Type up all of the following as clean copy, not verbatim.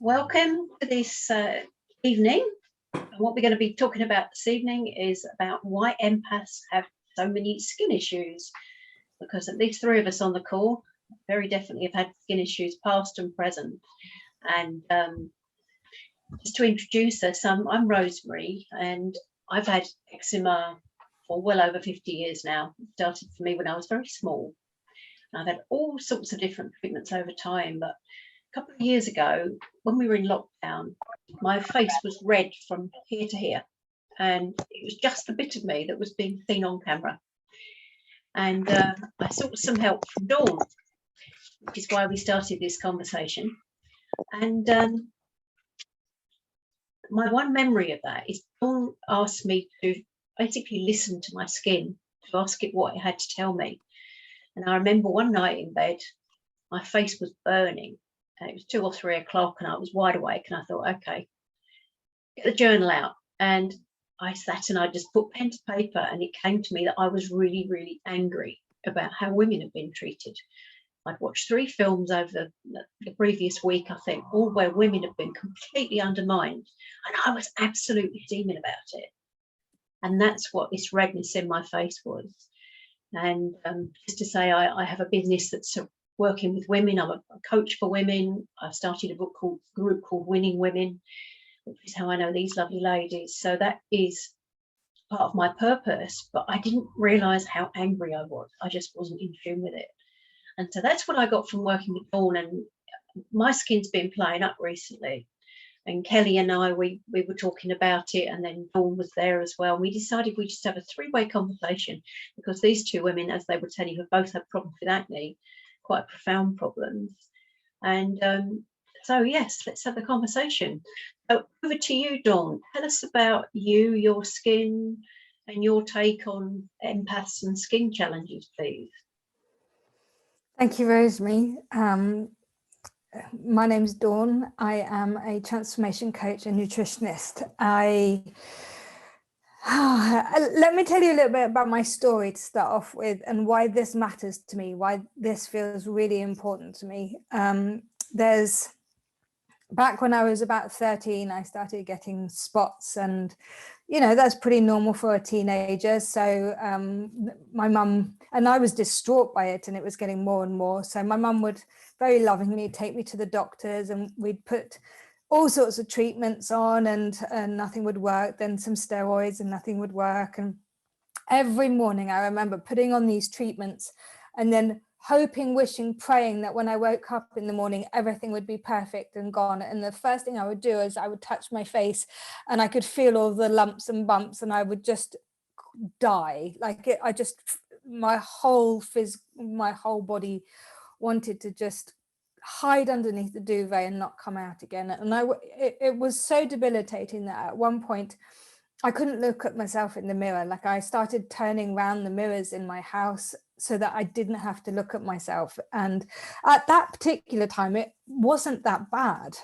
Welcome to this evening. And what we're going to be talking about this evening is about why empaths have so many skin issues, because at least three of us on the call very definitely have had skin issues past and present. And just to introduce us, I'm Rosemary, and I've had eczema for well over 50 years now. It started for me when I was very small. I've had all sorts of different treatments over time, but a couple of years ago, when we were in lockdown, my face was red from here to here, and it was just a bit of me that was being seen on camera. And I sought some help from Dawn, which is why we started this conversation. And my one memory of that is Dawn asked me to basically listen to my skin, to ask it what it had to tell me. And I remember one night in bed, my face was burning, and it was 2 or 3 o'clock, and I was wide awake, and I thought, okay, get the journal out. And I sat and I just put pen to paper, and it came to me that I was really, really angry about how women have been treated. I'd watched 3 films over the previous week, I think, all where women have been completely undermined, and I was absolutely steaming about it. And that's what this redness in my face was. And just to say, I have a business that's working with women. I'm a coach for women. I've started a group called Winning Women, which is how I know these lovely ladies. So that is part of my purpose, but I didn't realise how angry I was. I just wasn't in tune with it. And so that's what I got from working with Dawn, and my skin's been playing up recently. And Kellie and I, we were talking about it, and then Dawn was there as well. We decided we'd just have a 3-way conversation, because these 2 women, as they were telling you, have both had problems with acne, quite profound problems. And so, yes, let's have the conversation. So over to you, Dawn. Tell us about you, your skin, and your take on empaths and skin challenges, please. Thank you, Rosemary. My name's Dawn. I am a transformation coach and nutritionist. Let me tell you a little bit about my story to start off with, and why this matters to me, why this feels really important to me. Back when I was about 13, I started getting spots, and that's pretty normal for a teenager. So my mum, and I was distraught by it, and it was getting more and more. So my mum would very lovingly take me to the doctors, and we'd put all sorts of treatments on, and nothing would work. Then some steroids, and nothing would work. And every morning I remember putting on these treatments, and then hoping, wishing, praying that when I woke up in the morning, everything would be perfect and gone. And the first thing I would do is I would touch my face, and I could feel all the lumps and bumps, and I would just die. My whole body wanted to just hide underneath the duvet and not come out again. And it was so debilitating that at one point I couldn't look at myself in the mirror. Like, I started turning around the mirrors in my house so that I didn't have to look at myself. And at that particular time, it wasn't that bad,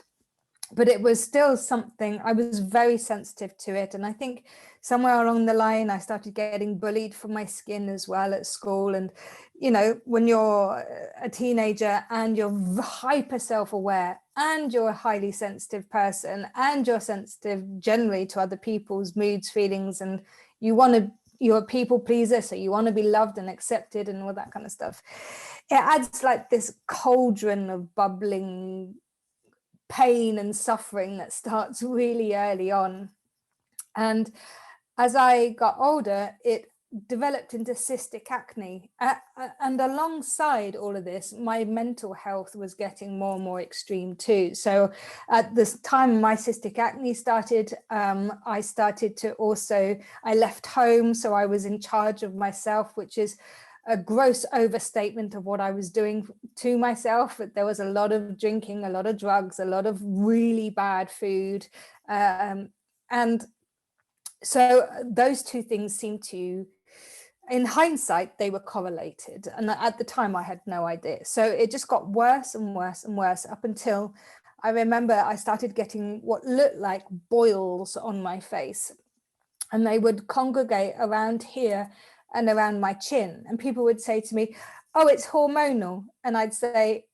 but it was still something. I was very sensitive to it. And I think somewhere along the line, I started getting bullied for my skin as well at school. And, when you're a teenager and you're hyper self-aware, and you're a highly sensitive person, and you're sensitive generally to other people's moods, feelings, and you're a people pleaser, so you want to be loved and accepted and all that kind of stuff. It adds like this cauldron of bubbling pain and suffering that starts really early on. And as I got older, it developed into cystic acne. And alongside all of this, my mental health was getting more and more extreme too. So at this time my cystic acne started, I left home, so I was in charge of myself, which is a gross overstatement of what I was doing to myself. There was a lot of drinking, a lot of drugs, a lot of really bad food. And so those 2 things seem to, in hindsight, they were correlated. And at the time I had no idea. So it just got worse and worse and worse, up until I remember I started getting what looked like boils on my face. And they would congregate around here and around my chin. And people would say to me, oh, it's hormonal. And I'd say,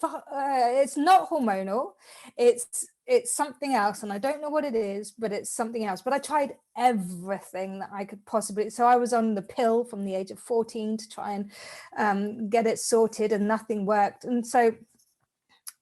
it's not hormonal. It's something else, and I don't know what it is, but it's something else. But I tried everything that I could possibly. So I was on the pill from the age of 14 to try and get it sorted, and nothing worked. And so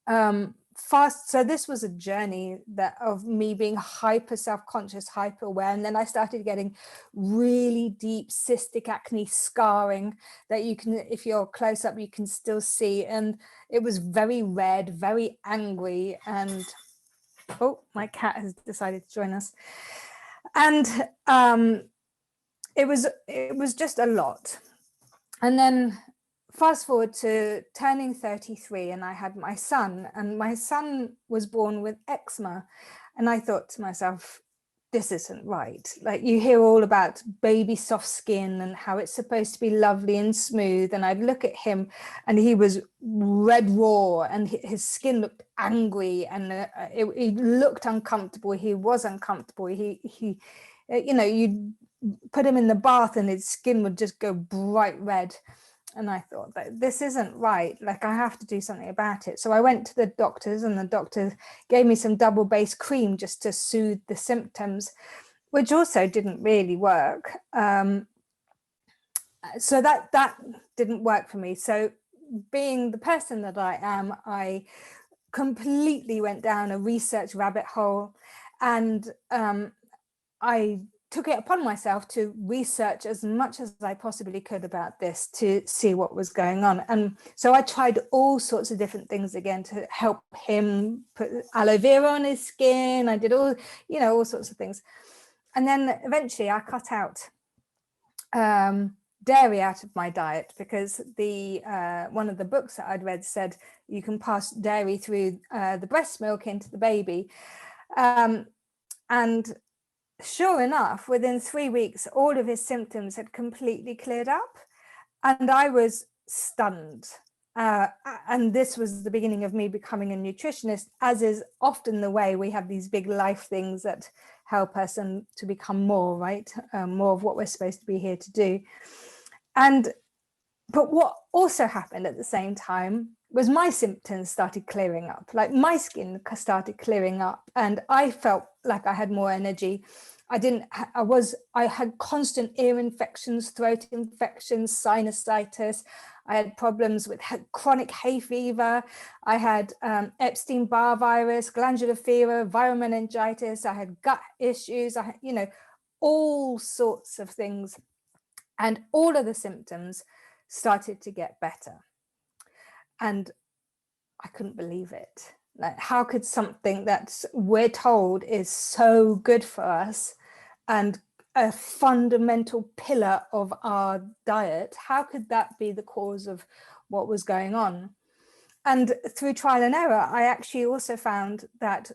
so this was a journey of me being hyper self-conscious, hyper aware, and then I started getting really deep cystic acne scarring that you can, if you're close up, you can still see, and it was very red, very angry. And oh, my cat has decided to join us. And it was just a lot. And then fast forward to turning 33, and I had my son, and my son was born with eczema. And I thought to myself, this isn't right. Like, you hear all about baby soft skin and how it's supposed to be lovely and smooth. And I'd look at him, and he was red raw, and his skin looked angry, and he looked uncomfortable. He was uncomfortable. He you know, you'd put him in the bath and his skin would just go bright red. And I thought that this isn't right. Like, I have to do something about it. So I went to the doctors, and the doctor gave me some double base cream just to soothe the symptoms, which also didn't really work. So that didn't work for me. So being the person that I am, I completely went down a research rabbit hole, and I took it upon myself to research as much as I possibly could about this to see what was going on. And so I tried all sorts of different things again to help him, put aloe vera on his skin. I did all, you know, all sorts of things. And then eventually I cut out dairy out of my diet, because the one of the books that I'd read said you can pass dairy through the breast milk into the baby. And sure enough, within 3 weeks, all of his symptoms had completely cleared up, and I was stunned. And this was the beginning of me becoming a nutritionist, as is often the way. We have these big life things that help us and to become more, right? More of what we're supposed to be here to do. But what also happened at the same time was my symptoms started clearing up. Like, my skin started clearing up, and I felt like I had more energy. I had constant ear infections, throat infections, sinusitis. I had problems with chronic hay fever. I had Epstein-Barr virus, glandular fever, viral meningitis. I had gut issues. I had, you know, all sorts of things. And all of the symptoms started to get better. And I couldn't believe it. Like, how could something that we're told is so good for us and a fundamental pillar of our diet, how could that be the cause of what was going on? And through trial and error, I actually also found that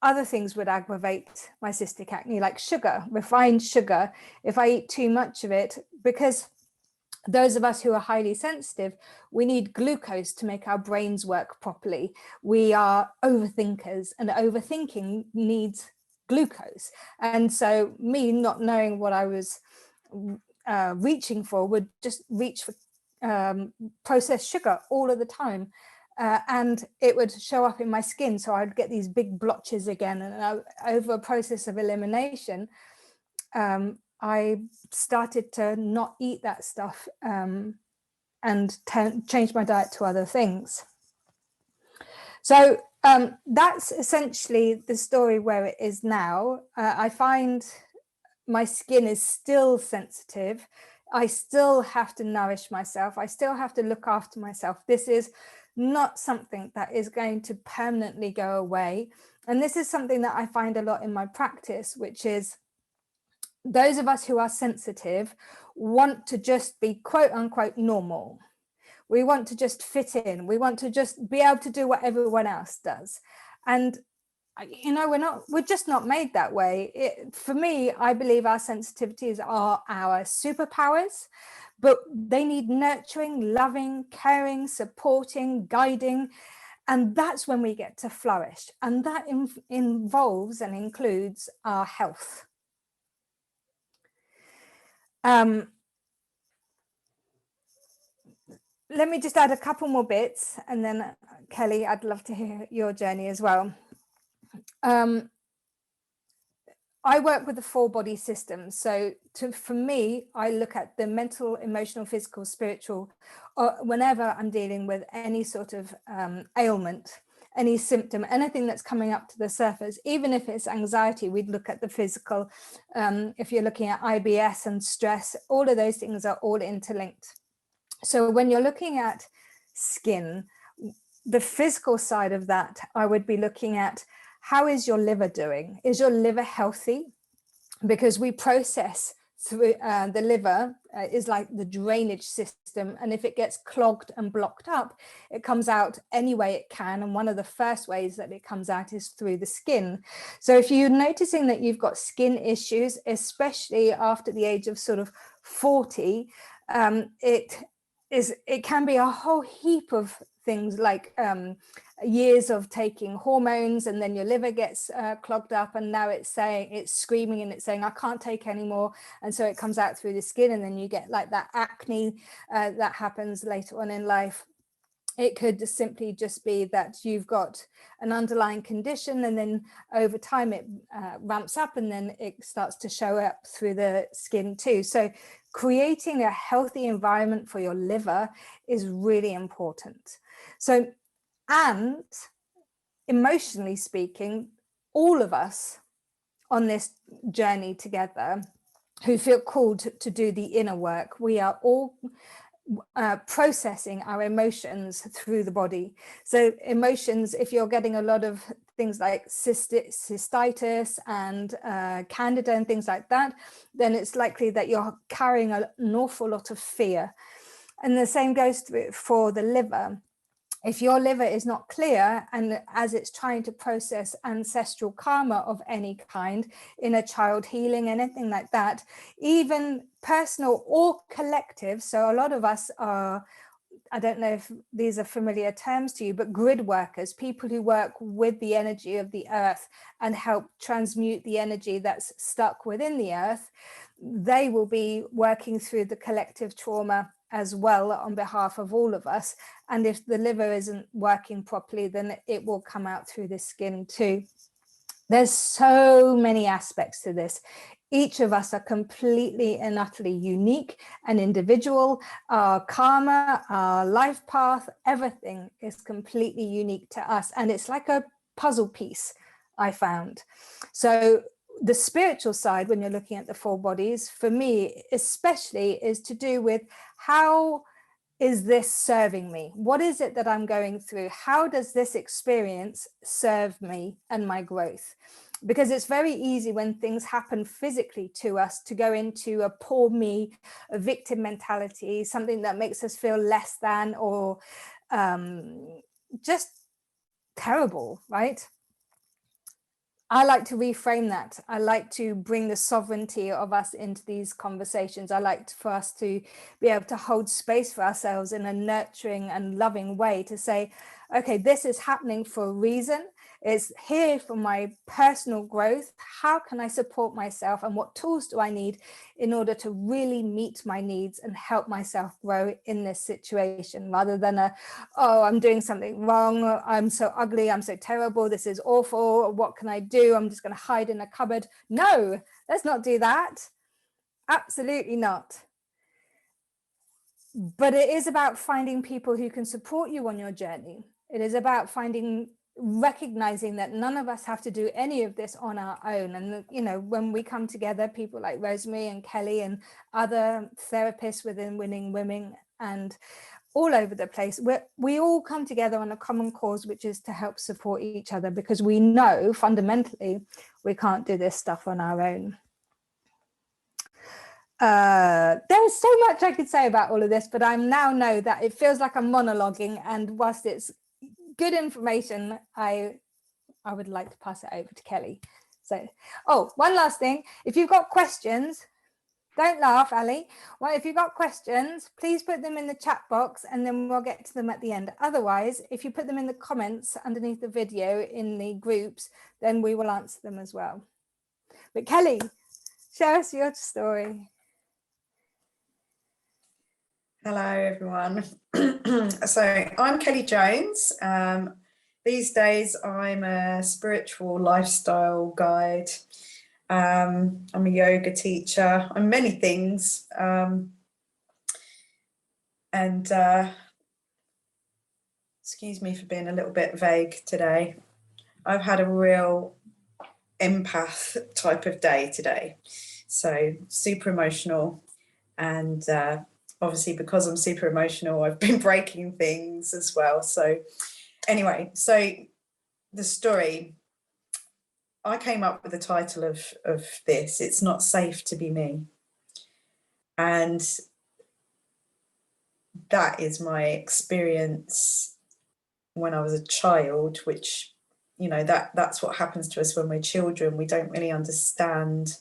other things would aggravate my cystic acne, like sugar, refined sugar. If I eat too much of it, because those of us who are highly sensitive, we need glucose to make our brains work properly. We are overthinkers, and overthinking needs glucose. And so me not knowing what I was reaching for would just reach for processed sugar all of the time. And it would show up in my skin. So I'd get these big blotches again. And over a process of elimination, I started to not eat that stuff and change my diet to other things. So that's essentially the story where it is now. I find my skin is still sensitive. I still have to nourish myself. I still have to look after myself. This is not something that is going to permanently go away. And this is something that I find a lot in my practice, which is those of us who are sensitive want to just be quote unquote normal. We want to just fit in. We want to just be able to do what everyone else does. And, you know, we're just not made that way. For me, I believe our sensitivities are our superpowers, but they need nurturing, loving, caring, supporting, guiding. And that's when we get to flourish. And that involves and includes our health. let me just add a couple more bits, and then Kelly, I'd love to hear your journey as well. I work with the 4 body system. So for me, I look at the mental, emotional, physical, spiritual, whenever I'm dealing with any sort of ailment, any symptom, anything that's coming up to the surface. Even if it's anxiety, we'd look at the physical. If you're looking at IBS and stress, all of those things are all interlinked. So when you're looking at skin, the physical side of that, I would be looking at, how is your liver doing? Is your liver healthy? Because we process through the liver is like the drainage system. And if it gets clogged and blocked up, it comes out any way it can. And one of the first ways that it comes out is through the skin. So if you're noticing that you've got skin issues, especially after the age of sort of 40, it can be a whole heap of things like years of taking hormones, and then your liver gets clogged up, and now it's screaming and it's saying, I can't take anymore, and so it comes out through the skin, and then you get like that acne that happens later on in life. It could simply just be that you've got an underlying condition, and then over time it ramps up, and then it starts to show up through the skin too. So creating a healthy environment for your liver is really important. So, and emotionally speaking, all of us on this journey together who feel called to do the inner work, we are all processing our emotions through the body. So emotions, if you're getting a lot of things like cystitis and candida and things like that, then it's likely that you're carrying an awful lot of fear. And the same goes for the liver. If your liver is not clear, and as it's trying to process ancestral karma of any kind, inner child healing, anything like that, even personal or collective. So a lot of us are, I don't know if these are familiar terms to you, but grid workers, people who work with the energy of the earth and help transmute the energy that's stuck within the earth. They will be working through the collective trauma as well on behalf of all of us. And if the liver isn't working properly, then it will come out through the skin too. There's so many aspects to this. Each of us are completely and utterly unique and individual. Our karma, our life path, everything is completely unique to us. And it's like a puzzle piece, I found. So the spiritual side, when you're looking at the 4 bodies, for me especially, is to do with, how is this serving me? What is it that I'm going through? How does this experience serve me and my growth? Because it's very easy when things happen physically to us to go into a poor me, a victim mentality, something that makes us feel less than, or just terrible, right? I like to reframe that. I like to bring the sovereignty of us into these conversations. I like for us to be able to hold space for ourselves in a nurturing and loving way, to say, okay, this is happening for a reason. It's here for my personal growth. How can I support myself, and what tools do I need in order to really meet my needs and help myself grow in this situation, rather than oh, I'm doing something wrong, I'm so ugly, I'm so terrible, this is awful, what can I do? I'm just going to hide in a cupboard. No, let's not do that. Absolutely not. But it is about finding people who can support you on your journey. It is about recognizing that none of us have to do any of this on our own. And, you know, when we come together, people like Rosemary and Kelly and other therapists within Winning Women and all over the place, we all come together on a common cause, which is to help support each other, because we know fundamentally we can't do this stuff on our own. There's so much I could say about all of this, but I now know that it feels like I'm monologuing, and whilst it's good information, I would like to pass it over to Kelly. So, oh, one last thing, if you've got questions, don't laugh, Ali. Well, if you've got questions, please put them in the chat box, and then we'll get to them at the end. Otherwise, if you put them in the comments underneath the video in the groups, then we will answer them as well. But Kelly, share us your story. Hello, everyone. So I'm Kellie Jones. These days, I'm a spiritual lifestyle guide. I'm a yoga teacher. I'm many things. Excuse me for being a little bit vague today. I've had a real empath type of day today. So super emotional, and obviously because I'm super emotional, I've been breaking things as well. So anyway, so the story, I came up with the title of this, It's Not Safe to Be Me. And that is my experience when I was a child, which, you know, that's what happens to us when we're children. We don't really understand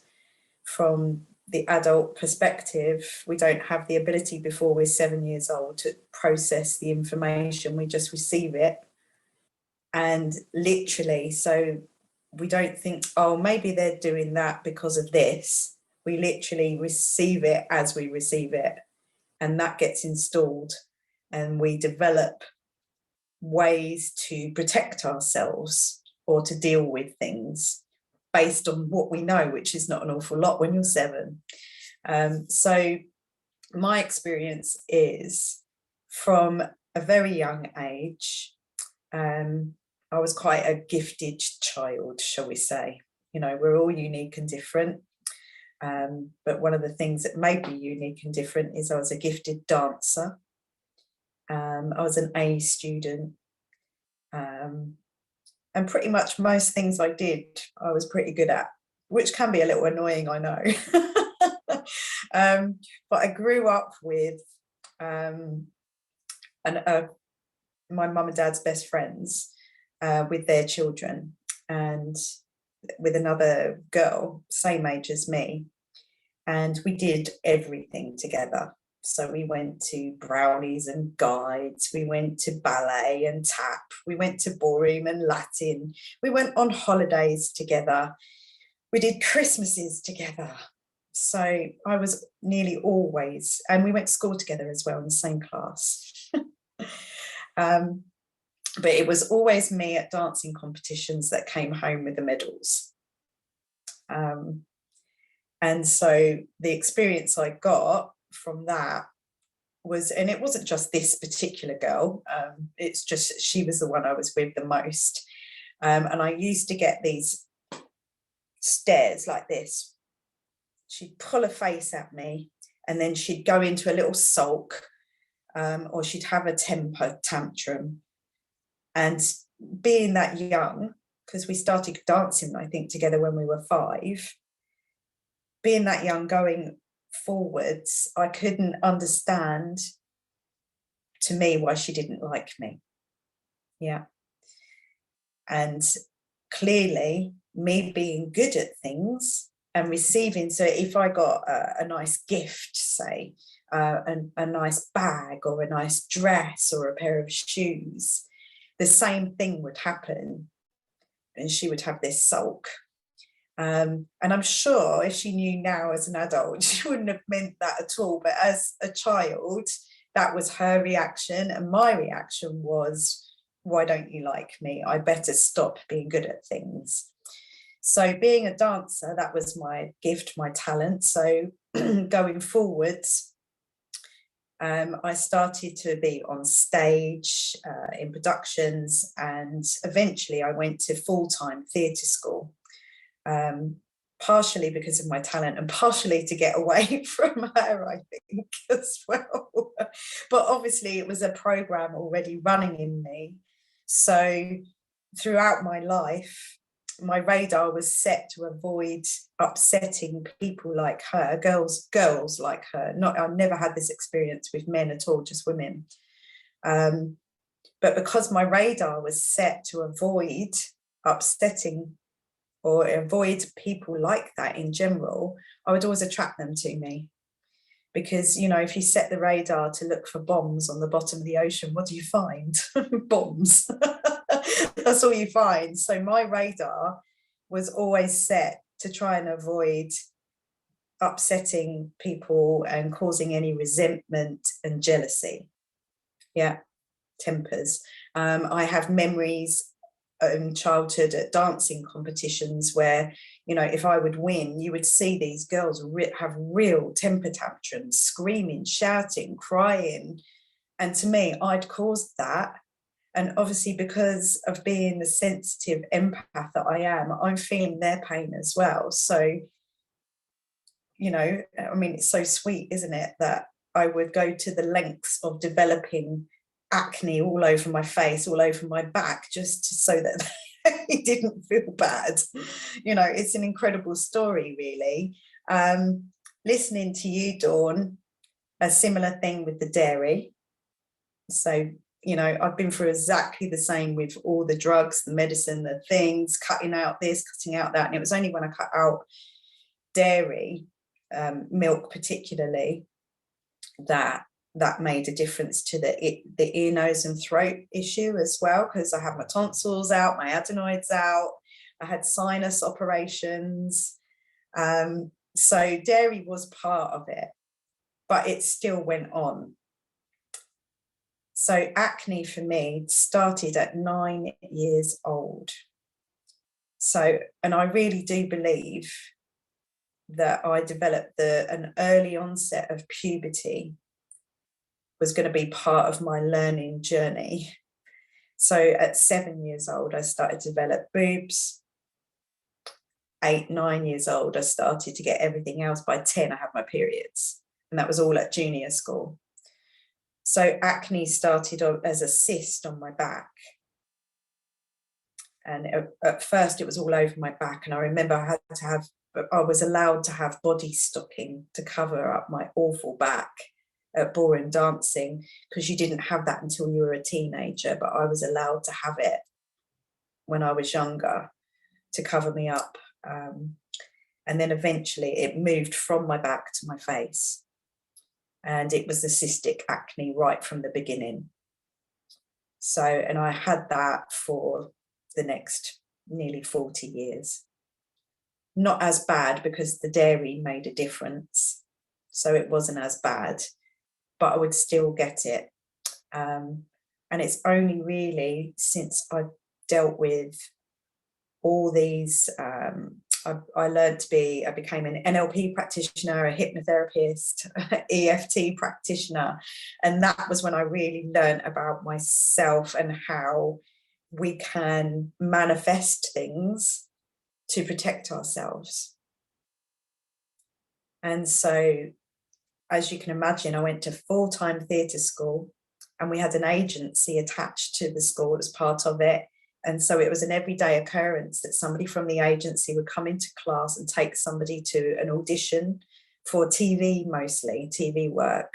from the adult perspective. We don't have the ability before we're 7 years old to process the information. We just receive it. And literally, so we don't think, oh, maybe they're doing that because of this. We literally receive it as we receive it. And that gets installed. And we develop ways to protect ourselves or to deal with things based on what we know, which is not an awful lot when you're 7. So my experience is from a very young age, I was quite a gifted child, shall we say. You know, we're all unique and different. But one of the things that made me unique and different is I was a gifted dancer. I was an A student. And pretty much most things I did, I was pretty good at, which can be a little annoying, I know. But I grew up with my mum and dad's best friends, with their children, and with another girl, same age as me. And we did everything together. So we went to brownies and guides, we went to ballet and tap, we went to ballroom and Latin, we went on holidays together, we did Christmases together. So I was nearly always, and we went to school together as well in the same class. But it was always me at dancing competitions that came home with the medals. And so the experience I got from that was, and it wasn't just this particular girl, it's just she was the one I was with the most. And I used to get these stares like this. She'd pull a face at me and then she'd go into a little sulk, or she'd have a temper tantrum. And being that young, because we started dancing, I think, together when we were 5, being that young, going forwards, I couldn't understand, to me, why she didn't like me. Yeah. And clearly, me being good at things and receiving, so if I got a nice gift, say, a nice bag or a nice dress or a pair of shoes, the same thing would happen, and she would have this sulk. And I'm sure if she knew now as an adult, she wouldn't have meant that at all. But as a child, that was her reaction. And my reaction was, why don't you like me? I better stop being good at things. So being a dancer, that was my gift, my talent. So going forwards, I started to be on stage, in productions, and eventually I went to full-time theatre school, partially because of my talent and partially to get away from her, I think, as well. But obviously it was a programme already running in me. So throughout my life, my radar was set to avoid upsetting people like her, girls like her. I never had this experience with men at all, just women. But because my radar was set to avoid upsetting or avoid people like that in general, I would always attract them to me. Because, you know, if you set the radar to look for bombs on the bottom of the ocean, what do you find? Bombs. That's all you find. So my radar was always set to try and avoid upsetting people and causing any resentment and jealousy. Yeah, tempers. I have memories in childhood at dancing competitions where, you know, if I would win, you would see these girls have real temper tantrums, screaming, shouting, crying. And to me, I'd caused that. And obviously, because of being the sensitive empath that I am, I'm feeling their pain as well. So, you know, I mean, it's so sweet, isn't it, that I would go to the lengths of developing acne all over my face, all over my back, just so that they didn't feel bad. You know, it's an incredible story, really. Listening to you, Dawn, a similar thing with the dairy. So, you know, I've been through exactly the same with all the drugs, the medicine, the things, cutting out this, cutting out that. And it was only when I cut out dairy, milk particularly, that made a difference to the ear, nose and throat issue as well, because I had my tonsils out, my adenoids out, I had sinus operations. So dairy was part of it, but it still went on. So acne for me started at 9 years old. So, and I really do believe that I developed an early onset of puberty was going to be part of my learning journey. So at 7 years old, I started to develop boobs. 8, 9 years old, I started to get everything else. By 10, I had my periods, and that was all at junior school. So acne started as a cyst on my back. And at first it was all over my back. And I remember I was allowed to have body stocking to cover up my awful back at ballroom dancing, because you didn't have that until you were a teenager, but I was allowed to have it when I was younger to cover me up. And then eventually it moved from my back to my face. And it was the cystic acne right from the beginning. So, and I had that for the next nearly 40 years. Not as bad, because the dairy made a difference. So it wasn't as bad, but I would still get it. And it's only really since I dealt with all these, I became an NLP practitioner, a hypnotherapist, EFT practitioner. And that was when I really learned about myself and how we can manifest things to protect ourselves. And so, as you can imagine, I went to full-time theatre school, and we had an agency attached to the school as part of it. And so it was an everyday occurrence that somebody from the agency would come into class and take somebody to an audition for TV, mostly TV work.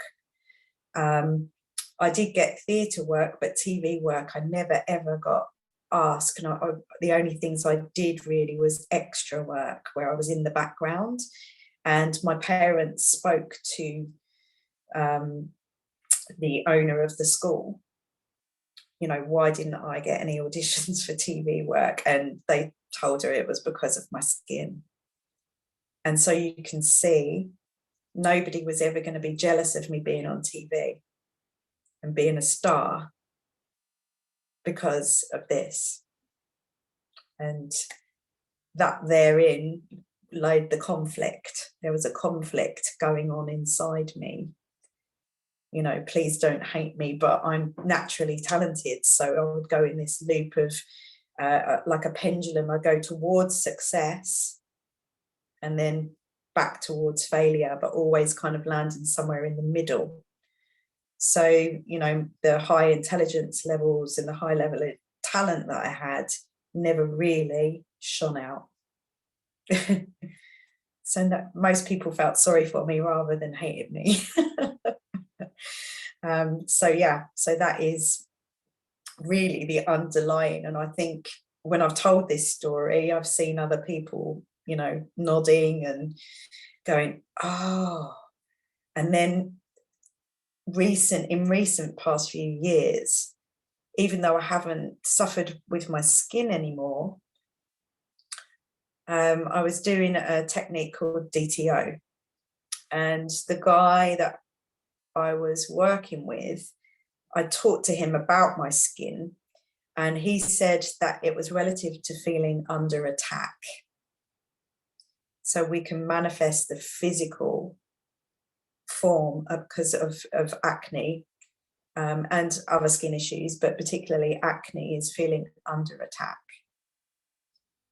I did get theatre work, but TV work I never ever got asked. And the only things I did really was extra work where I was in the background. And my parents spoke to the owner of the school, you know, why didn't I get any auditions for TV work? And they told her it was because of my skin. And so you can see, nobody was ever going to be jealous of me being on TV and being a star because of this. And that therein laid the conflict. There was a conflict going on inside me. You know, please don't hate me, but I'm naturally talented. So I would go in this loop of like a pendulum. I go towards success and then back towards failure, but always kind of landing somewhere in the middle. So, you know, the high intelligence levels and the high level of talent that I had never really shone out. So that most people felt sorry for me rather than hated me. So that is really the underlying. And I think when I've told this story, I've seen other people, you know, nodding and going, oh. And then in recent past few years, even though I haven't suffered with my skin anymore, I was doing a technique called DTO, And the guy that I was working with, I talked to him about my skin, and he said that it was relative to feeling under attack. So we can manifest the physical form because of acne and other skin issues, but particularly acne is feeling under attack.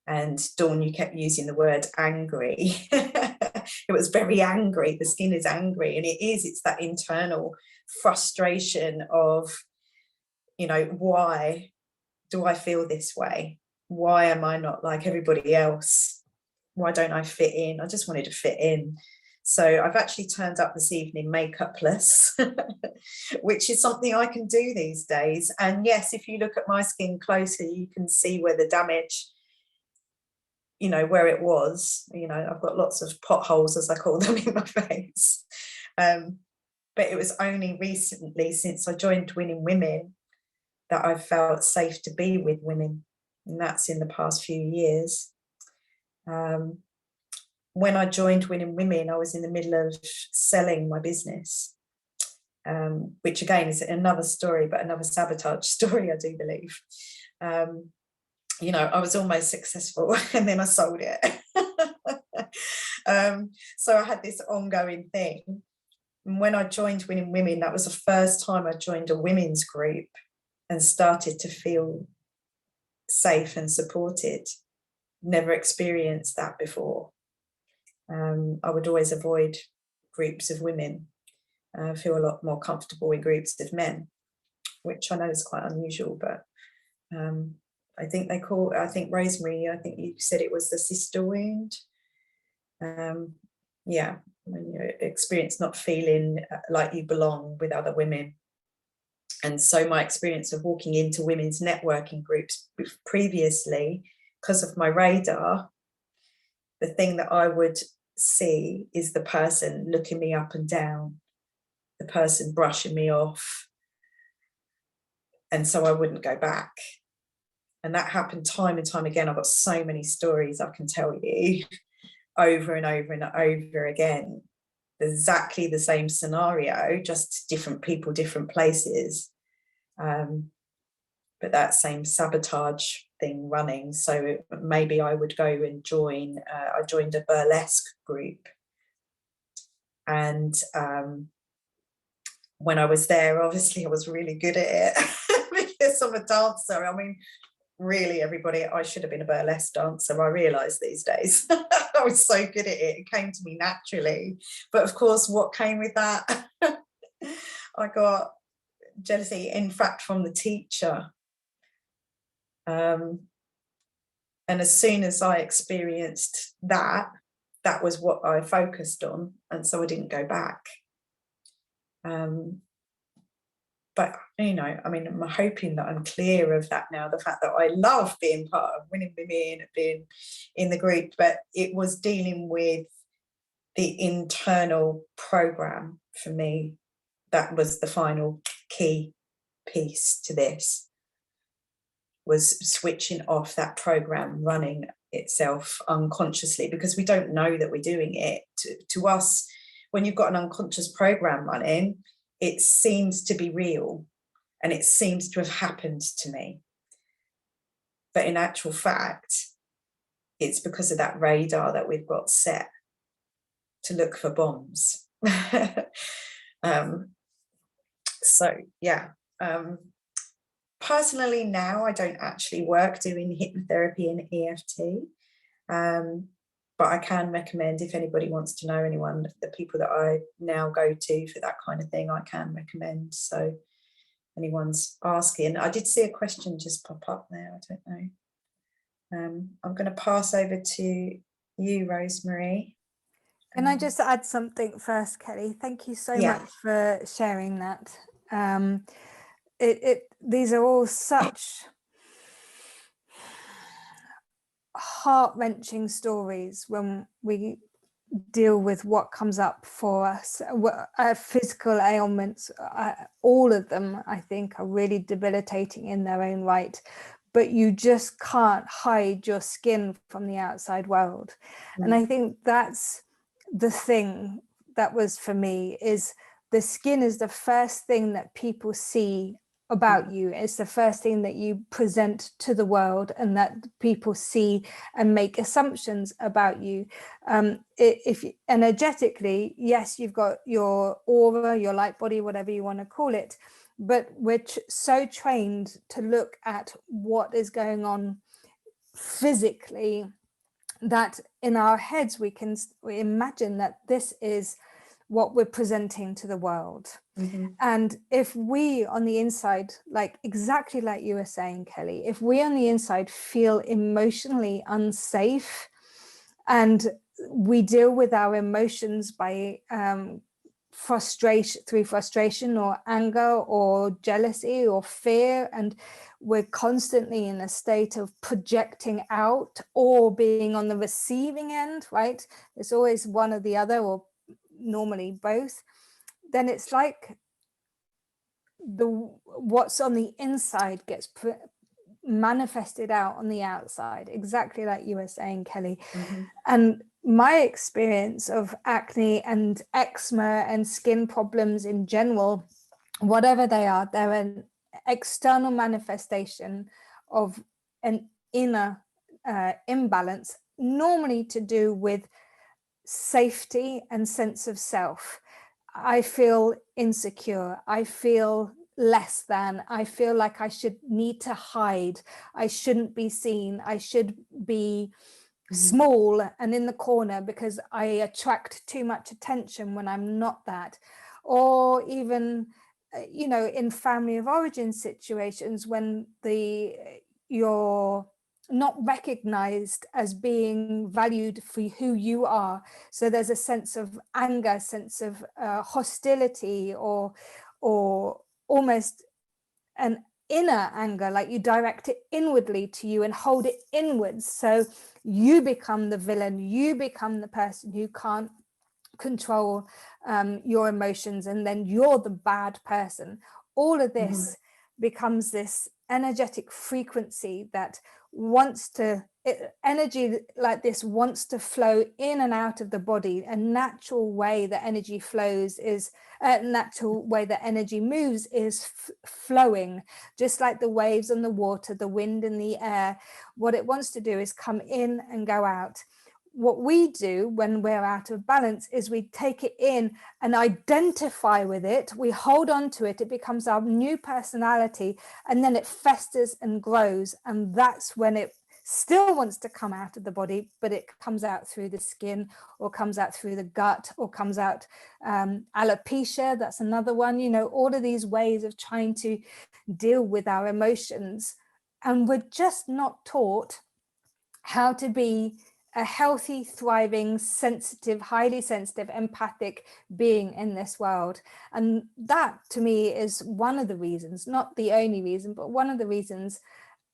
And Dawn, you kept using the word angry. It was very angry. The skin is angry, and it's that internal frustration of, you know, why do I feel this way? Why am I not like everybody else? Why don't I fit in? I just wanted to fit in. So I've actually turned up this evening makeupless, which is something I can do these days. And yes, if you look at my skin closer, you can see where the damage, you know, where it was. You know, I've got lots of potholes, as I call them, in my face. But it was only recently, since I joined Winning Women, that I've felt safe to be with women. And that's in the past few years. When I joined Winning Women, I was in the middle of selling my business, which again is another story, but another sabotage story, I do believe. You know, I was almost successful and then I sold it. So I had this ongoing thing. And when I joined Winning Women, that was the first time I joined a women's group and started to feel safe and supported. Never experienced that before. I would always avoid groups of women. I feel a lot more comfortable in groups of men, which I know is quite unusual, but I think Rosemary, I think you said it was the sister wound. Yeah, when you experience not feeling like you belong with other women. And so my experience of walking into women's networking groups previously, because of my radar, the thing that I would see is the person looking me up and down, the person brushing me off. And so I wouldn't go back. And that happened time and time again. I've got so many stories I can tell you over and over and over again. Exactly the same scenario, just different people, different places. But that same sabotage thing running. So maybe I would go and join, I joined a burlesque group. And when I was there, obviously I was really good at it because I'm a dancer. I mean, really, everybody, I should have been a burlesque dancer. I realise these days. I was so good at it. It came to me naturally. But of course, what came with that? I got jealousy, in fact, from the teacher. And as soon as I experienced that, that was what I focused on. And so I didn't go back. But, you know, I mean, I'm hoping that I'm clear of that now, the fact that I love being part of Winning Women, being in the group, but it was dealing with the internal program for me. That was the final key piece to this, was switching off that program running itself unconsciously, because we don't know that we're doing it. To us, when you've got an unconscious program running, it seems to be real and it seems to have happened to me. But in actual fact, it's because of that radar that we've got set to look for bombs. So, yeah. Personally, now I don't actually work doing hypnotherapy and EFT. But I can recommend, if anybody wants to know anyone, the people that I now go to for that kind of thing, I can recommend. So anyone's asking. I did see a question just pop up there. I don't know. I'm going to pass over to you, Rosemary. Can I just add something first, Kelly? Thank you so much for sharing that. These are all such heart-wrenching stories when we deal with what comes up for us. Physical ailments, all of them, I think, are really debilitating in their own right, but you just can't hide your skin from the outside world. And I think that's the thing that was for me is the skin is the first thing that people see about you. It's the first thing that you present to the world and that people see and make assumptions about you. If energetically, yes, you've got your aura, your light body, whatever you want to call it, but we're so trained to look at what is going on physically that in our heads we imagine that this is what we're presenting to the world. And if we on the inside, like exactly like you were saying, Kelly, if we on the inside feel emotionally unsafe and we deal with our emotions by frustration or anger or jealousy or fear, and we're constantly in a state of projecting out or being on the receiving end, right? It's always one or the other, or normally both. Then it's like what's on the inside gets manifested out on the outside, exactly like you were saying, Kelly. And my experience of acne and eczema and skin problems in general, whatever they are, they're an external manifestation of an inner imbalance, normally to do with safety and sense of self. I feel insecure. I feel less than. I feel like I should need to hide. I shouldn't be seen. I should be small and in the corner because I attract too much attention when I'm not that. Or even, you know, in family of origin situations when you're not recognized as being valued for who you are. So there's a sense of anger, sense of hostility, or almost an inner anger, like you direct it inwardly to you and hold it inwards. So you become the villain, you become the person who can't control your emotions, and then you're the bad person. All of this becomes this energetic frequency that energy like this wants to flow in and out of the body. A natural way that energy flows is natural way that energy moves is flowing, just like the waves on the water, the wind in the air. What it wants to do is come in and go out. What we do when we're out of balance is we take it in and identify with it. We hold on to it. It becomes our new personality, and then it festers and grows. And that's when it still wants to come out of the body, but it comes out through the skin, or comes out through the gut, or comes out alopecia. That's another one. You know, all of these ways of trying to deal with our emotions. And we're just not taught how to be a healthy, thriving, sensitive, highly sensitive, empathic being in this world. And that to me is one of the reasons, not the only reason, but one of the reasons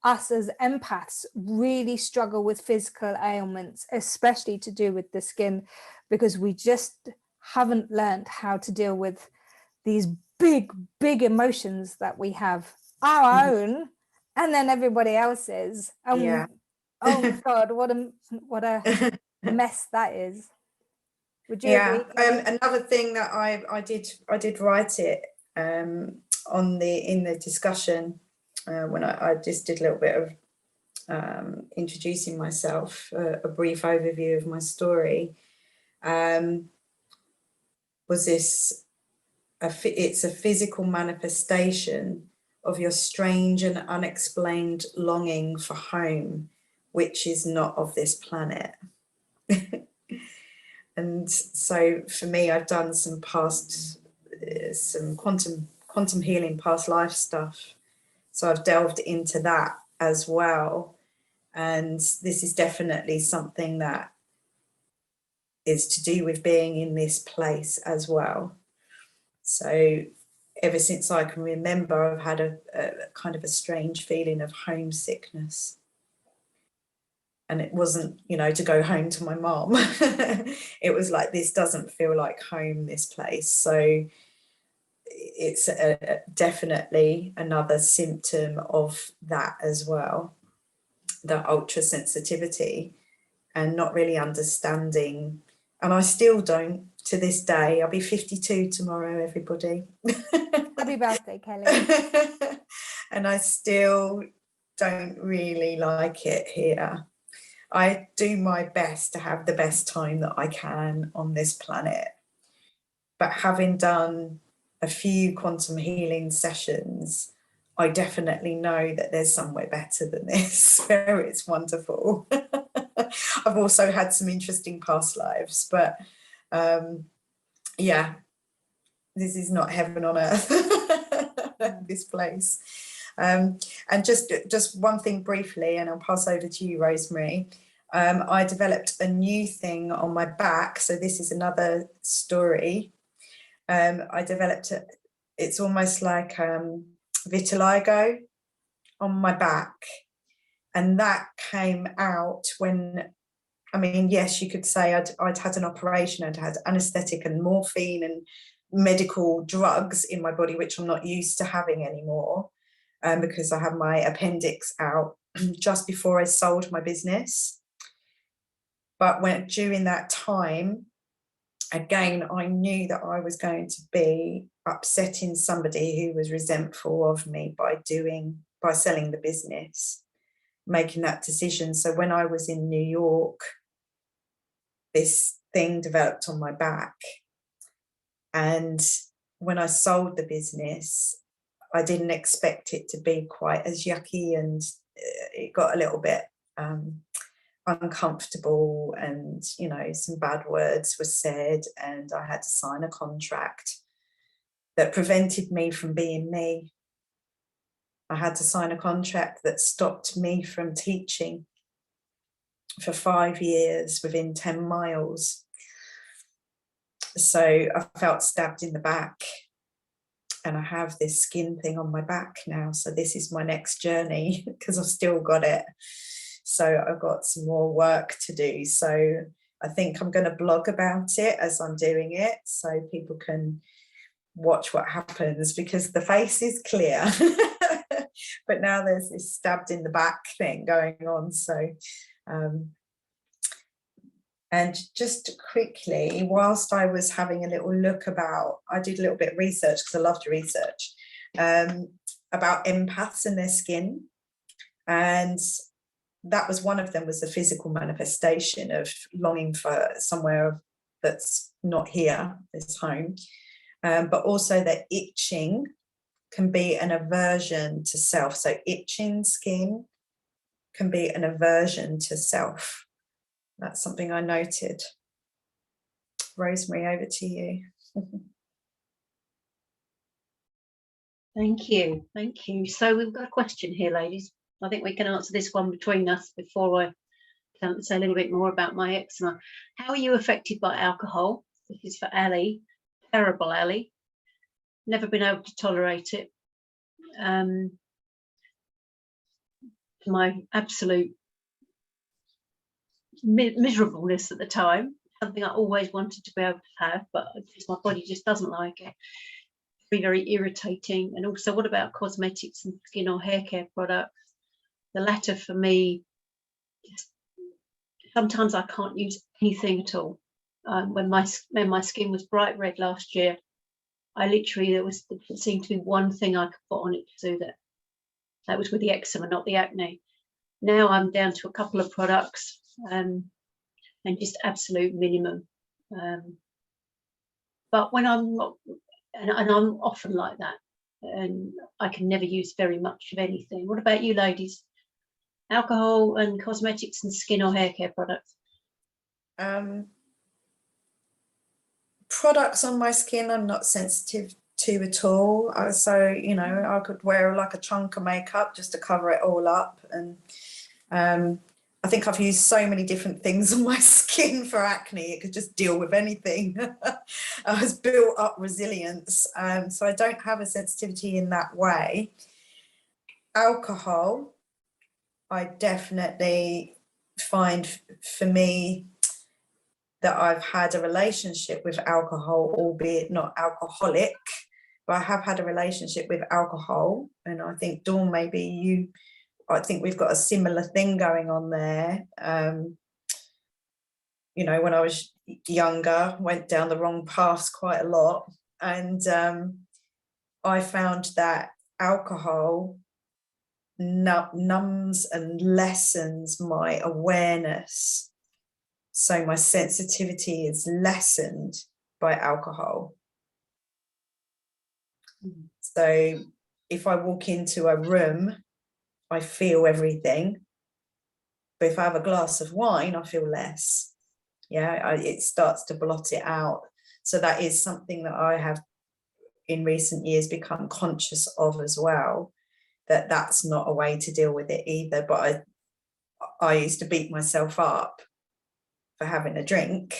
us as empaths really struggle with physical ailments, especially to do with the skin, because we just haven't learned how to deal with these big emotions that we have, our own, and then everybody else's. And oh my God, what a mess that is. Would you agree? Another thing that I did write it in the discussion when I just did a little bit of introducing myself, a brief overview of my story. Was this it's a physical manifestation of your strange and unexplained longing for home, which is not of this planet. And so for me, I've done some quantum healing, past life stuff. So I've delved into that as well. And this is definitely something that is to do with being in this place as well. So ever since I can remember, I've had a kind of a strange feeling of homesickness. And it wasn't, you know, to go home to my mom. It was like, this doesn't feel like home, this place. So it's definitely another symptom of that as well, the ultra sensitivity and not really understanding. And I still don't to this day. I'll be 52 tomorrow, everybody. Happy birthday, Kelly. And I still don't really like it here. I do my best to have the best time that I can on this planet. But having done a few quantum healing sessions, I definitely know that there's somewhere better than this, where it's wonderful. I've also had some interesting past lives, but yeah, this is not heaven on earth, this place. And just one thing briefly, and I'll pass over to you, Rosemary. I developed a new thing on my back. So this is another story. I developed it. It's almost like vitiligo on my back. And that came out when, I mean, yes, you could say I'd had an operation, I'd had anesthetic and morphine and medical drugs in my body, which I'm not used to having anymore, because I had my appendix out just before I sold my business. But during that time, again, I knew that I was going to be upsetting somebody who was resentful of me by selling the business, making that decision. So when I was in New York, this thing developed on my back. And when I sold the business, I didn't expect it to be quite as yucky, and it got a little bit uncomfortable, and some bad words were said, and I had to sign a contract that prevented me from being me. I had to sign a contract that stopped me from teaching for 5 years within 10 miles. So I felt stabbed in the back, and I have this skin thing on my back now. So this is my next journey, because I've still got it. So I've got some more work to do. So I think I'm going to blog about it as I'm doing it, so people can watch what happens, because the face is clear. But now there's this stabbed in the back thing going on. So and just quickly, whilst I was having a little look I did a little bit of research, because I love to research, about empaths and their skin. And that was one of them, was the physical manifestation of longing for somewhere that's not here, this home. But also that itching can be an aversion to self. So itching skin can be an aversion to self. That's something I noted. Rosemary, over to you. Thank you. Thank you. So we've got a question here, ladies. I think we can answer this one between us before I can say a little bit more about my eczema. How are you affected by alcohol? This is for Ali. Terrible, Ali. Never been able to tolerate it. My absolute miserableness at the time, something I always wanted to be able to have, but my body just doesn't like it. Very, very irritating. And also, what about cosmetics and skin or hair care products? The latter for me, sometimes I can't use anything at all. When my skin was bright red last year, I literally, there seemed to be one thing I could put on it to do that. That was with the eczema, not the acne. Now I'm down to a couple of products and just absolute minimum. But when I'm not, and I'm often like that, and I can never use very much of anything. What about you, ladies? Alcohol and cosmetics and skin or hair care products? Products on my skin I'm not sensitive to at all. So, I could wear like a chunk of makeup just to cover it all up. And I think I've used so many different things on my skin for acne. It could just deal with anything. I was built up resilience. So I don't have a sensitivity in that way. Alcohol, I definitely find for me that I've had a relationship with alcohol, albeit not alcoholic, but I have had a relationship with alcohol. And I think, Dawn, maybe I think we've got a similar thing going on there. you know, when I was younger, went down the wrong paths quite a lot. And I found that alcohol numbs and lessens my awareness. So my sensitivity is lessened by alcohol. So if I walk into a room, I feel everything. But if I have a glass of wine, I feel less. Yeah, it starts to blot it out. So that is something that I have in recent years become conscious of as well, that that's not a way to deal with it either. But I used to beat myself up for having a drink.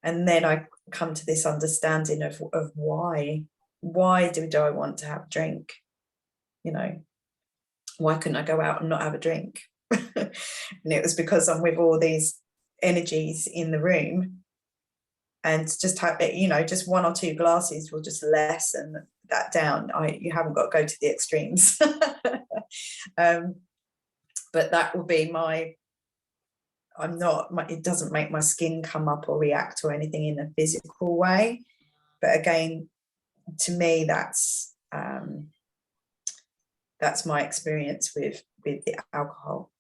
And then I come to this understanding of why do I want to have a drink? You know, why couldn't I go out and not have a drink? And it was because I'm with all these energies in the room, and just have it, you know, just one or two glasses will just lessen that down. You haven't got to go to the extremes. But that will be it doesn't make my skin come up or react or anything in a physical way. But again, to me, that's my experience with the alcohol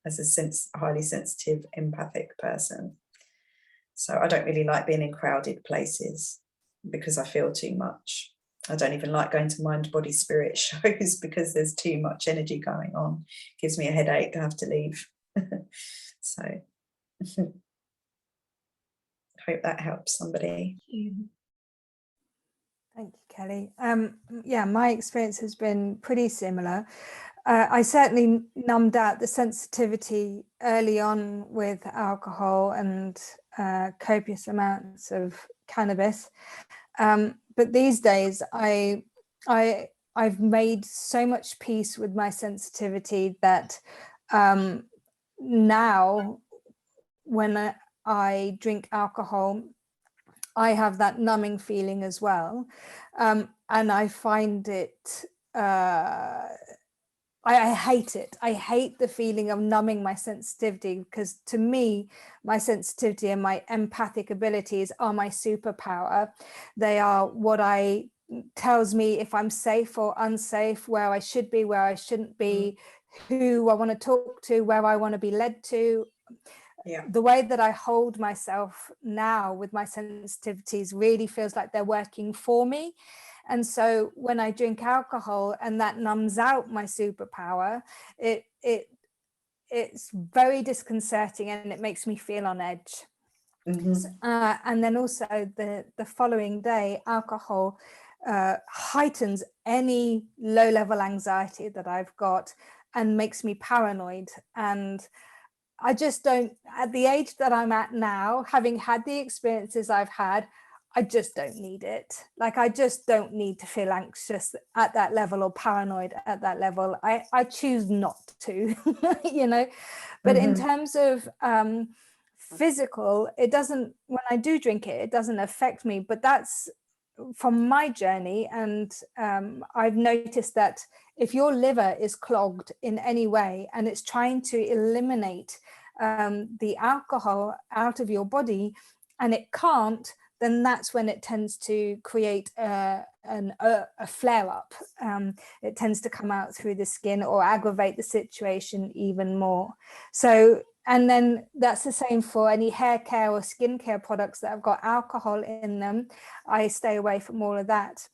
as a highly sensitive, empathic person. So I don't really like being in crowded places because I feel too much. I don't even like going to mind, body, spirit shows because there's too much energy going on. It gives me a headache. I have to leave. So hope that helps somebody. Thank you, Kelly. Yeah, my experience has been pretty similar. I certainly numbed out the sensitivity early on with alcohol and copious amounts of cannabis. But these days, I've made so much peace with my sensitivity that now when I drink alcohol, I have that numbing feeling as well. And I find it, I hate it. I hate the feeling of numbing my sensitivity, because to me, my sensitivity and my empathic abilities are my superpower. They are what tells me if I'm safe or unsafe, where I should be, where I shouldn't be, who I want to talk to, where I want to be led to. Yeah. The way that I hold myself now with my sensitivities really feels like they're working for me. And so when I drink alcohol and that numbs out my superpower, it's very disconcerting and it makes me feel on edge. And then also the following day, alcohol heightens any low-level anxiety that I've got and makes me paranoid. And I just don't, at the age that I'm at now, having had the experiences I've had, I just don't need it. Like, I just don't need to feel anxious at that level or paranoid at that level. I choose not to, you know. But in terms of physical, it doesn't, when I do drink it, it doesn't affect me. But that's from my journey. And I've noticed that if your liver is clogged in any way and it's trying to eliminate the alcohol out of your body and it can't, then that's when it tends to create a flare-up. It tends to come out through the skin or aggravate the situation even more. So, and then that's the same for any hair care or skincare products that have got alcohol in them. I stay away from all of that.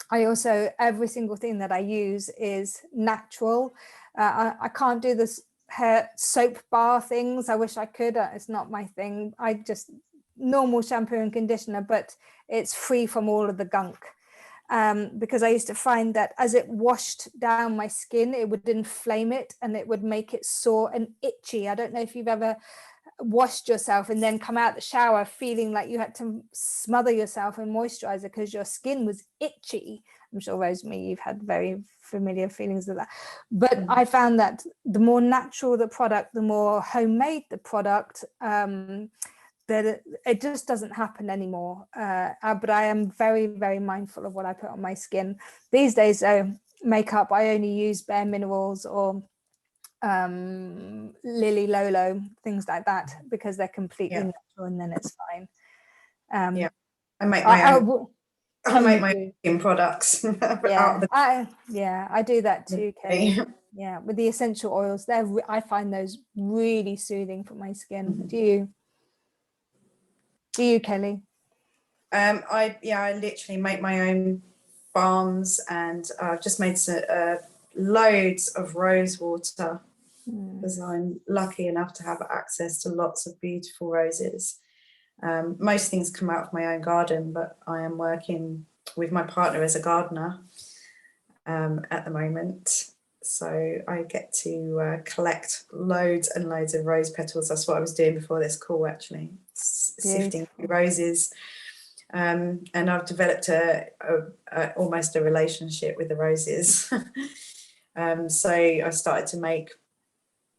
I also, every single thing that I use is natural. I can't do this hair soap bar things. I wish I could. It's not my thing. I just normal shampoo and conditioner, but it's free from all of the gunk. Because I used to find that as it washed down my skin, it would inflame it and it would make it sore and itchy. I don't know if you've ever washed yourself and then come out the shower feeling like you had to smother yourself in moisturizer because your skin was itchy. I'm sure, Rosemary, you've had very familiar feelings of that. But I found that the more natural the product, the more homemade the product, that it just doesn't happen anymore. But I am very, very mindful of what I put on my skin. These days, makeup, I only use Bare Minerals or lily lolo, things like that, because they're completely Yeah. natural, and then it's fine. Yeah. I make my own. I make my do. own products. Yeah, I do that too, Kelly. Yeah, with the essential oils, I find those really soothing for my skin. Do you, Kelly? I literally make my own balms, and I've just made loads of rose water because I'm lucky enough to have access to lots of beautiful roses. Most things come out of my own garden, but I am working with my partner as a gardener at the moment. So I get to collect loads and loads of rose petals. That's what I was doing before this call, actually, sifting through roses. And I've developed almost a relationship with the roses. So I started to make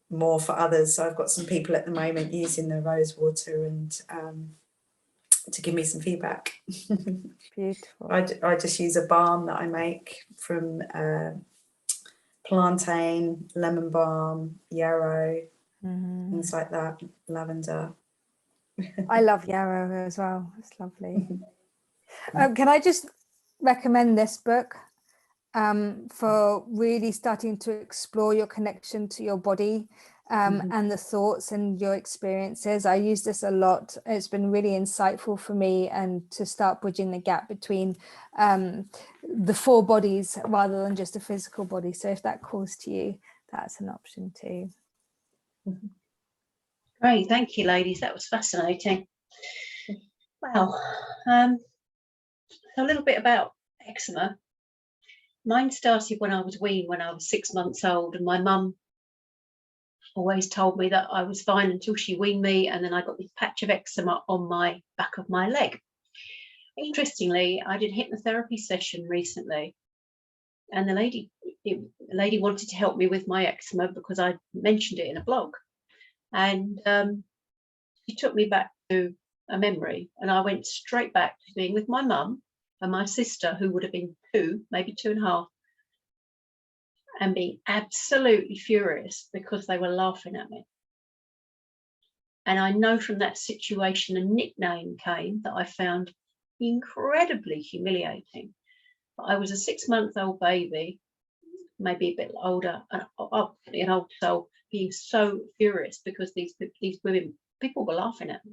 more for others. So I've got some people at the moment using the rose water and to give me some feedback. Beautiful. I just use a balm that I make from plantain, lemon balm, yarrow, things like that, lavender. I love yarrow as well. It's lovely. Can I just recommend this book for really starting to explore your connection to your body and the thoughts and your experiences? I use this a lot. It's been really insightful for me, and to start bridging the gap between the 4 bodies rather than just a physical body. So if that calls to you, that's an option too. Great, thank you, ladies. That was fascinating. Wow. A little bit about eczema. Mine started when I was weaned, when I was 6 months old, and my mum always told me that I was fine until she weaned me, and then I got this patch of eczema on my back of my leg. Interestingly, I did a hypnotherapy session recently, and the lady wanted to help me with my eczema because I mentioned it in a blog, and she took me back to a memory, and I went straight back to being with my mum and my sister, who would have been 2, maybe 2.5, and being absolutely furious because they were laughing at me. And I know from that situation a nickname came that I found incredibly humiliating. But I was a 6-month-old baby, maybe a bit older, and an old soul, being so furious because these people were laughing at me.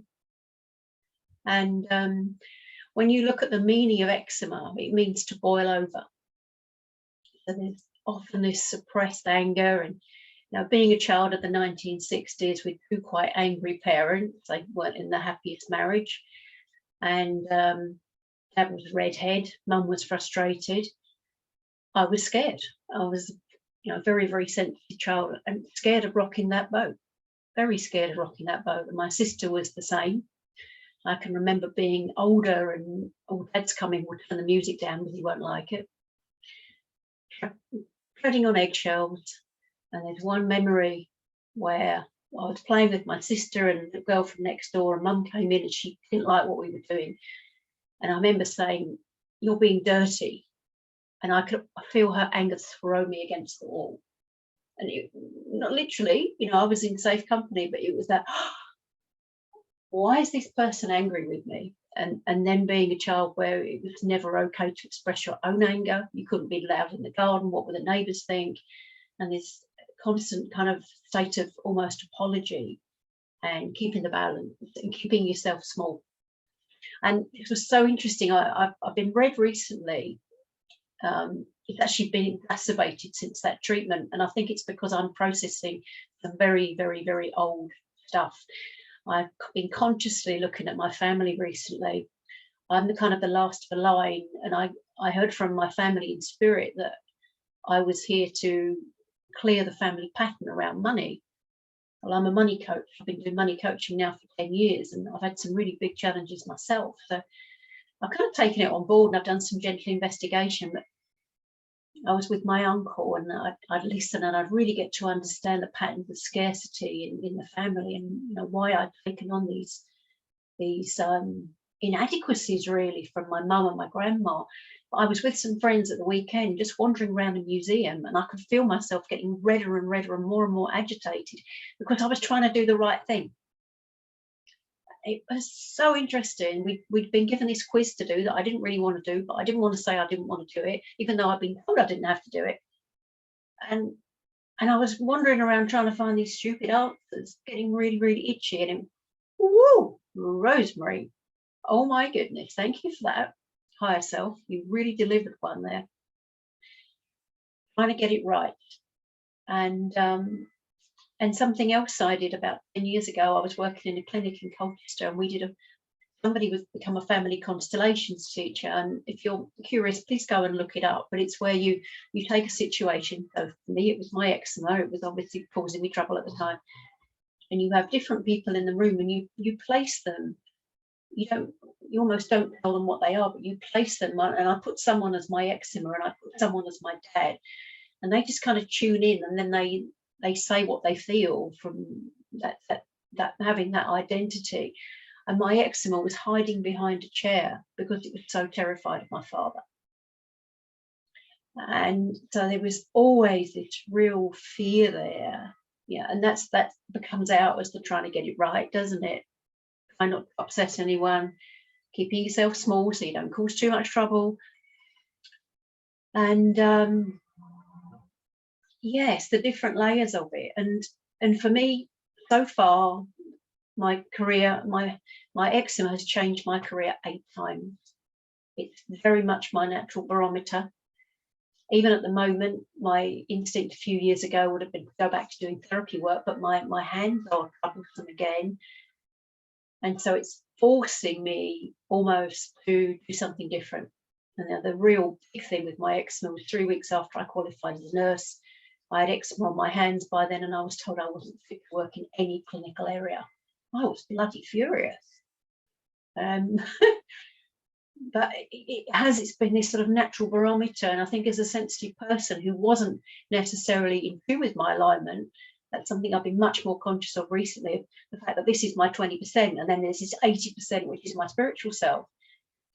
And when you look at the meaning of eczema, it means to boil over. So there's often this suppressed anger, and being a child of the 1960s with 2 quite angry parents, they weren't in the happiest marriage, and Dad was redhead, Mum was frustrated. I was scared. I was, very, very sensitive child, and scared of rocking that boat. Very scared of rocking that boat. And my sister was the same. I can remember being older and Dad's coming, we'll turn the music down because he won't like it. Treading on eggshells. And there's one memory where I was playing with my sister and the girl from next door, and Mum came in and she didn't like what we were doing. And I remember saying, "You're being dirty." And I could feel her anger throw me against the wall. And not literally, I was in safe company, but it was that, why is this person angry with me? And then being a child where it was never okay to express your own anger. You couldn't be loud in the garden. What would the neighbours think? And this constant kind of state of almost apology and keeping the balance and keeping yourself small. And it was so interesting. I've been read recently. It's actually been exacerbated since that treatment. And I think it's because I'm processing some very, very, very old stuff. I've been consciously looking at my family recently. I'm the last of the line. And I heard from my family in spirit that I was here to clear the family pattern around money. Well, I'm a money coach. I've been doing money coaching now for 10 years, and I've had some really big challenges myself. So I've kind of taken it on board, and I've done some gentle investigation. But I was with my uncle, and I'd listen, and I'd really get to understand the patterns of scarcity in the family, and why I'd taken on these inadequacies really from my mum and my grandma. I was with some friends at the weekend, just wandering around a museum, and I could feel myself getting redder and redder and more agitated because I was trying to do the right thing. It was so interesting. We'd been given this quiz to do that I didn't really want to do, but I didn't want to say I didn't want to do it, even though I'd been told I didn't have to do it. And I was wandering around trying to find these stupid answers, getting really itchy. And whoa, Rosemary, oh my goodness, thank you for that, higher self. You really delivered one there. Trying to get it right. And something else I did about 10 years ago, I was working in a clinic in Colchester, and we did somebody was become a family constellations teacher. And if you're curious, please go and look it up. But it's where you take a situation. So for me, it was my eczema. It was obviously causing me trouble at the time. And you have different people in the room, and you place them. You almost don't tell them what they are, but you place them. And I put someone as my eczema, and I put someone as my dad, and they just kind of tune in, and then they say what they feel from that having that identity. And my eczema was hiding behind a chair because it was so terrified of my father. And so there was always this real fear there. Yeah, and that becomes out as the trying to get it right, doesn't it? Try not to upset anyone, keeping yourself small so you don't cause too much trouble. And yes, the different layers of it. And for me, so far, my career, my eczema has changed my career 8 times. It's very much my natural barometer. Even at the moment, my instinct a few years ago would have been to go back to doing therapy work, but my hands are troublesome again. And so it's forcing me almost to do something different. And the real big thing with my eczema was 3 weeks after I qualified as a nurse. I had eczema on my hands by then, and I was told I wasn't fit to work in any clinical area. I was bloody furious. But it's been this sort of natural barometer. And I think as a sensitive person who wasn't necessarily in tune with my alignment, that's something I've been much more conscious of recently, the fact that this is my 20%, and then there's this 80%, which is my spiritual self.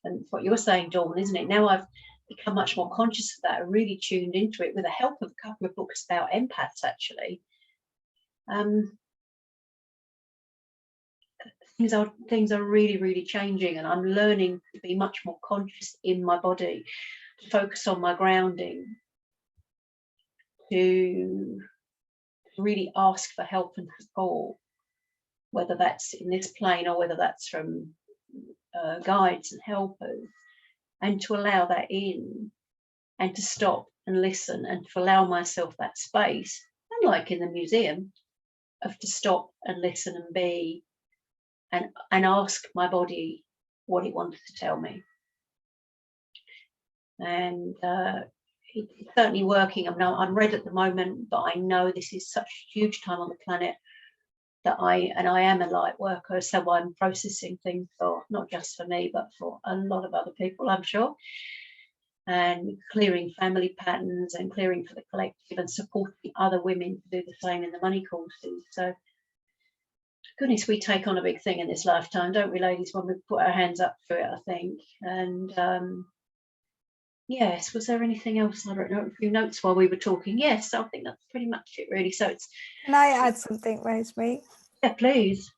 And it's what you're saying, Dawn, isn't it? Now I've become much more conscious of that. I really tuned into it with the help of a couple of books about empaths, actually. Things are really changing, and I'm learning to be much more conscious in my body, to focus on my grounding, to really ask for help and support, whether that's in this plane or whether that's from guides and helpers, and to allow that in, and to stop and listen, and to allow myself that space, unlike in the museum, of to stop and listen and be, and ask my body what it wanted to tell me. And it's certainly working. I'm red at the moment, but I know this is such a huge time on the planet that I am a light worker, so I'm processing things for not just for me, but for a lot of other people, I'm sure. And clearing family patterns, and clearing for the collective, and supporting other women to do the same in the money courses. So goodness, we take on a big thing in this lifetime, don't we, ladies, when we put our hands up to it, I think. And yes, was there anything else? I don't know, a few notes while we were talking. Yes, I think that's pretty much it, really. So it's... Can I add something, Rosemary? Yeah, please.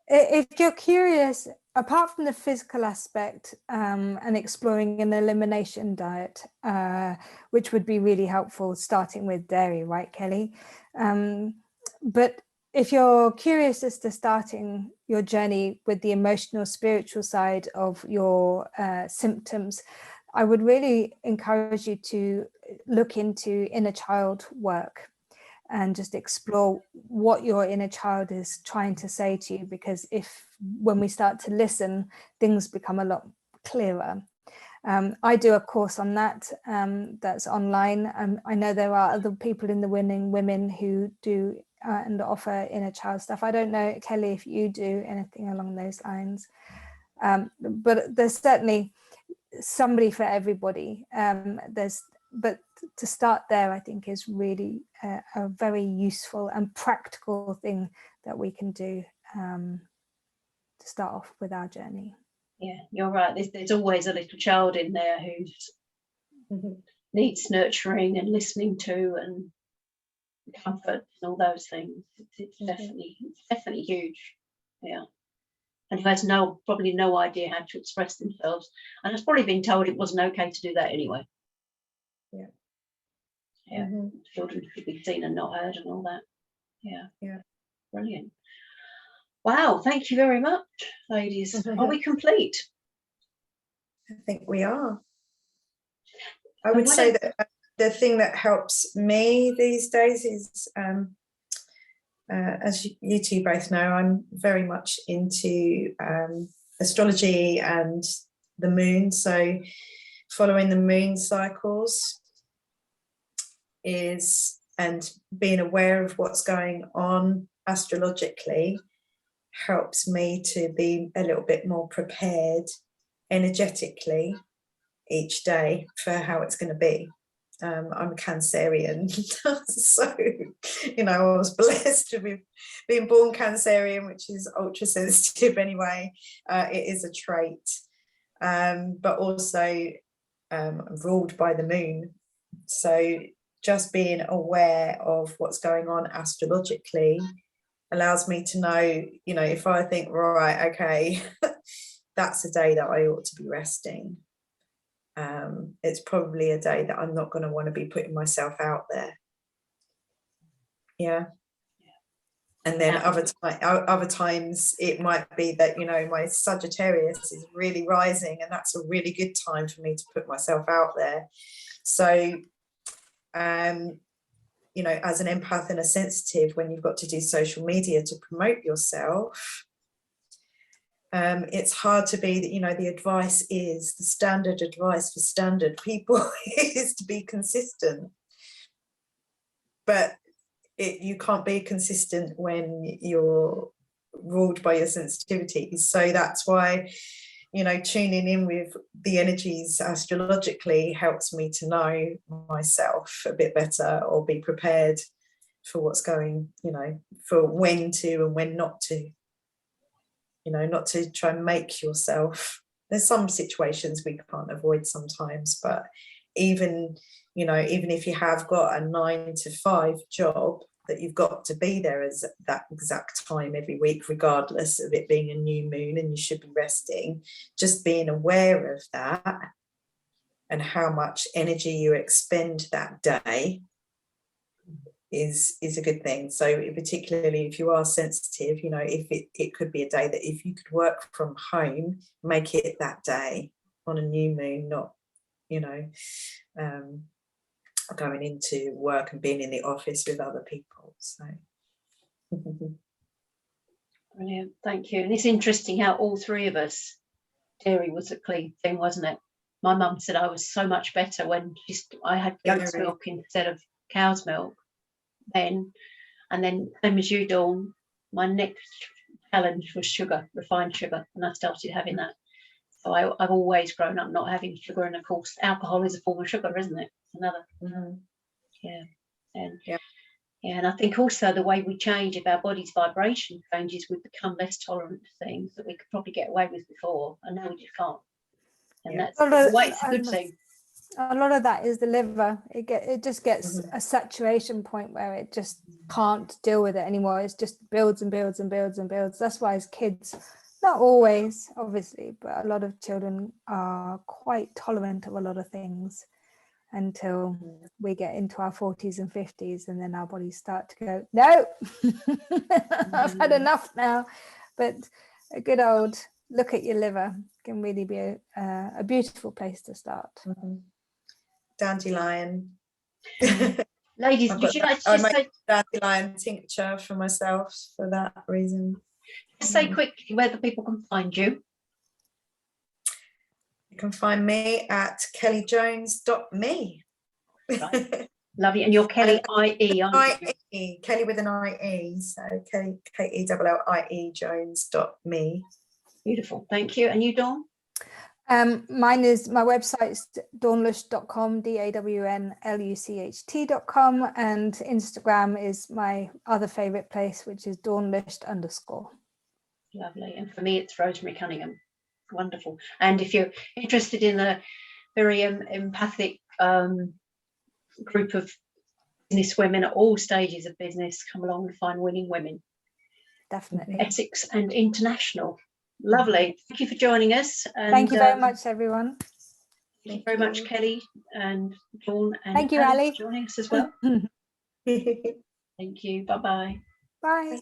If you're curious, apart from the physical aspect and exploring an elimination diet, which would be really helpful, starting with dairy, right, Kelly? But if you're curious as to starting your journey with the emotional, spiritual side of your symptoms, I would really encourage you to look into inner child work and just explore what your inner child is trying to say to you, because when we start to listen, things become a lot clearer. I do a course on that that's online. I know there are other people in the Winning Women who do and offer inner child stuff. I don't know, Kelly, if you do anything along those lines, but there's certainly somebody for everybody. But to start there, I think, is really a very useful and practical thing that we can do to start off with our journey. Yeah, you're right. There's always a little child in there who needs nurturing and listening to and comfort and all those things. It's definitely huge. Yeah. And who has probably no idea how to express themselves, and has probably been told it wasn't okay to do that anyway. Yeah. Children should be seen and not heard and all that. Yeah. Brilliant. Wow, thank you very much, ladies. Are we complete? I think we are. I would say that the thing that helps me these days is, as you two both know, I'm very much into astrology and the moon. So following the moon cycles and being aware of what's going on astrologically helps me to be a little bit more prepared energetically each day for how it's going to be. I'm a Cancerian, so I was blessed to be being born Cancerian, which is ultra sensitive anyway. It is a trait, but also ruled by the moon. So just being aware of what's going on astrologically allows me to know, if I think, right, okay, that's a day that I ought to be resting. It's probably a day that I'm not going to want to be putting myself out there. Yeah. And then other times it might be that, my Sagittarius is really rising, and that's a really good time for me to put myself out there. So, as an empath and a sensitive, when you've got to do social media to promote yourself, it's hard to be that, the standard advice for standard people is to be consistent, but you can't be consistent when you're ruled by your sensitivities. So that's why, tuning in with the energies astrologically helps me to know myself a bit better, or be prepared for what's going, for when to and when not to. Not to try and make yourself. There's some situations we can't avoid sometimes, but even if you have got a 9 to 5 job, that you've got to be there as that exact time every week, regardless of it being a new moon and you should be resting, just being aware of that and how much energy you expend that day is a good thing. So particularly if you are sensitive, if it could be a day that if you could work from home, make it that day on a new moon, not going into work and being in the office with other people. So brilliant, thank you. And it's interesting how all three of us, dairy was a clean thing, wasn't it? My mum said I was so much better when I had goat's milk instead of cow's milk then. And then, same as you, Dawn, my next challenge was sugar, refined sugar, and I started having that. So I've always grown up not having sugar, and of course alcohol is a form of sugar, isn't it? Another. And I think also the way we change, if our body's vibration changes, we become less tolerant to things that we could probably get away with before, and now we just can't. And that's it's a good thing. A lot of that is the liver. It just gets a saturation point where it just can't deal with it anymore. It just builds and builds and builds and builds. That's why as kids, not always, obviously, but a lot of children are quite tolerant of a lot of things until we get into our 40s and 50s, and then our bodies start to go, no, I've had enough now. But a good old look at your liver can really be a beautiful place to start. Dandelion. Ladies, would you like to just say dandelion tincture for myself for that reason? Just say quickly where the people can find you. You can find me at kelliejones.me. Right. Lovely. And you're Kellie IE, aren't you? IE, Kellie with an IE. So KELLIE Jones.me. Beautiful. Thank you. And you, Dawn? My website's dawnlucht.com, DAWNLUCHT.com, and Instagram is my other favorite place, which is dawnlucht_. Lovely. And for me, it's Rosemary Cunningham. Wonderful. And if you're interested in a very empathic group of business women at all stages of business, come along and find Winning Women. Definitely. Essex and International. Lovely. Thank you for joining us. And, thank you very much, everyone. Thank you very much, Kelly and Dawn, and Thank you, Ali, for joining us as well. Thank you. Bye-bye. Bye.